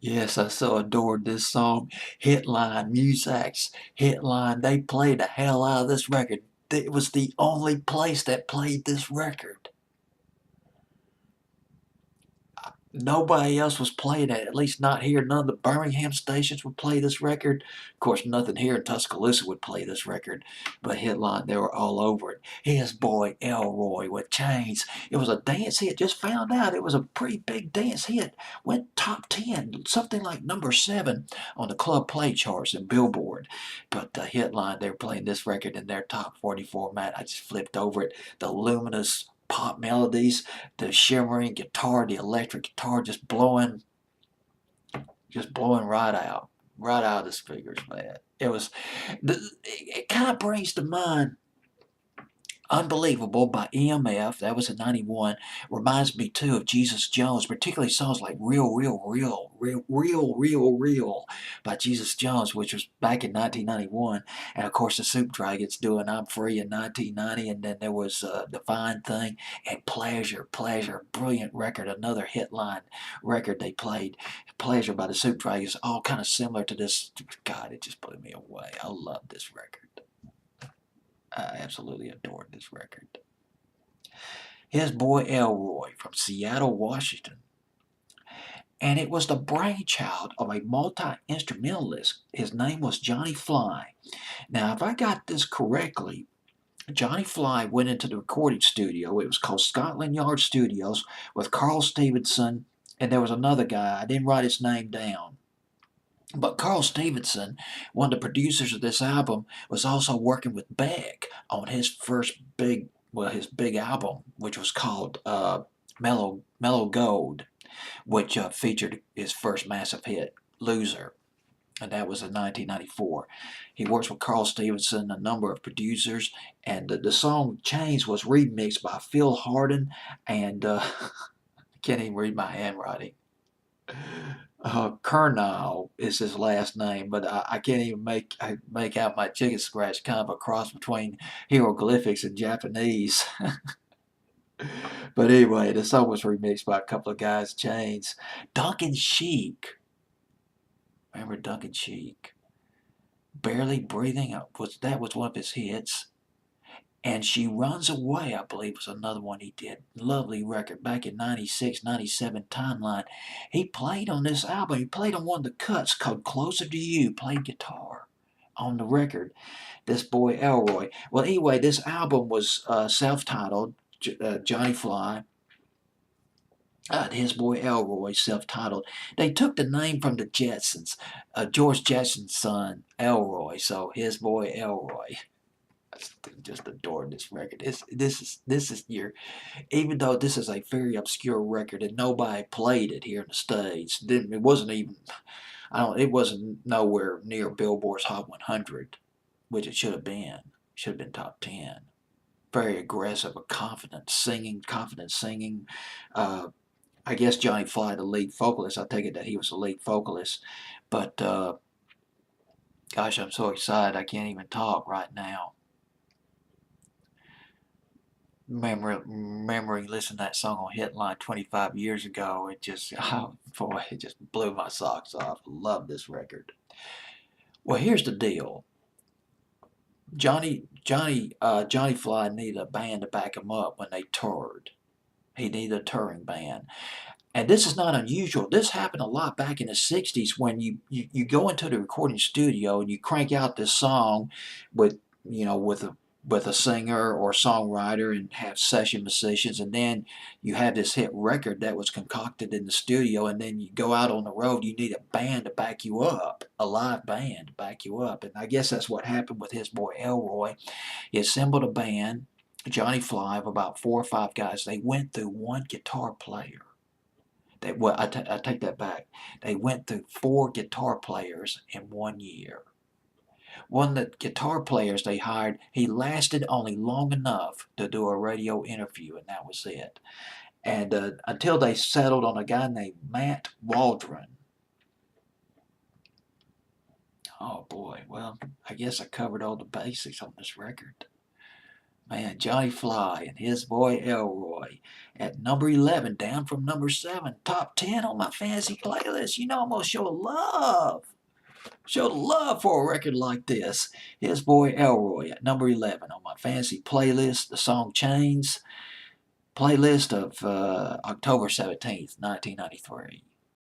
Yes, I so adored this song. Hitline, Muzak's Hitline, they played the hell out of this record. It was the only place that played this record. Nobody else was playing it, at least not here. None of the Birmingham stations would play this record. Of course, nothing here in Tuscaloosa would play this record, but Hitline, they were all over it. His Boy Elroy with Chains. It was a dance hit. Just found out it was a pretty big dance hit. Went top 10, something like number 7 on the club play charts and Billboard. But Hitline, they were playing this record in their top 40 format. I just flipped over it. The luminous pop melodies, the shimmering guitar, the electric guitar just blowing right out of the speakers, man. It kind of brings to mind Unbelievable by EMF, that was in 91. Reminds me too of Jesus Jones, particularly songs like Real by Jesus Jones, which was back in 1991. And of course, the Soup Dragons doing I'm Free in 1990. And then there was The Fine Thing and Pleasure, brilliant record, another hitline record they played. Pleasure by the Soup Dragons, all kind of similar to this. God, it just blew me away. I love this record. I absolutely adored this record. His Boy Elroy from Seattle, Washington. And it was the brainchild of a multi-instrumentalist. His name was Johnny Fly. Now, if I got this correctly, Johnny Fly went into the recording studio. It was called Scotland Yard Studios with Carl Stevenson, and there was another guy. I didn't write his name down. But Carl Stevenson, one of the producers of this album, was also working with Beck on his first his big album, which was called Mellow Gold, which featured his first massive hit, Loser, and that was in 1994. He works with Carl Stevenson, a number of producers, and the song Chains was remixed by Phil Hardin, and I can't even read my handwriting. Kernal is his last name, but I can't even make out my chicken scratch, kind of a cross between hieroglyphics and Japanese. But anyway, the song was remixed by a couple of guys, Chains. Duncan Sheik. Remember Duncan Sheik? Barely Breathing that was one of his hits. And She Runs Away, I believe, was another one he did. Lovely record back in 96, 97 timeline. He played on this album. He played on one of the cuts called Closer to You, played guitar on the record. This Boy Elroy. Well, anyway, this album was self-titled, Johnny Fly. His Boy Elroy, self-titled. They took the name from the Jetsons, George Jetson's son, Elroy. So His Boy Elroy. I just adored this record. This is your, even though this is a very obscure record and nobody played it here in the States, it wasn't even, it wasn't nowhere near Billboard's Hot 100, which it should have been. Should have been top 10. Very aggressive, confident singing. I guess Johnny Fly, the lead vocalist, I take it that he was the lead vocalist, but gosh, I'm so excited I can't even talk right now. Remembering listening to that song on Hitline 25 years ago, it just, oh boy, it just blew my socks off. Love this record. Well, here's the deal. Johnny Fly needed a band to back him up when they toured. He needed a touring band. And this is not unusual. This happened a lot back in the 60s when you go into the recording studio and you crank out this song with, with a singer or songwriter and have session musicians, and then you have this hit record that was concocted in the studio, and then you go out on the road, you need a band to back you up, a live band to back you up. And I guess that's what happened with His Boy Elroy. He assembled a band, Johnny Fly, of about 4 or 5 guys. They went through one guitar player. I take that back. They went through 4 guitar players in 1 year. One of the guitar players they hired, he lasted only long enough to do a radio interview, and that was it. And until they settled on a guy named Matt Waldron. Oh boy, well, I guess I covered all the basics on this record. Man, Johnny Fly and his Boy Elroy at number 11, down from number 7, top 10 on my fantasy playlist. You know I'm gonna show love. Show love for a record like this. His Boy Elroy at number 11 on my fantasy playlist, the song Chains, playlist of October 17th, 1993.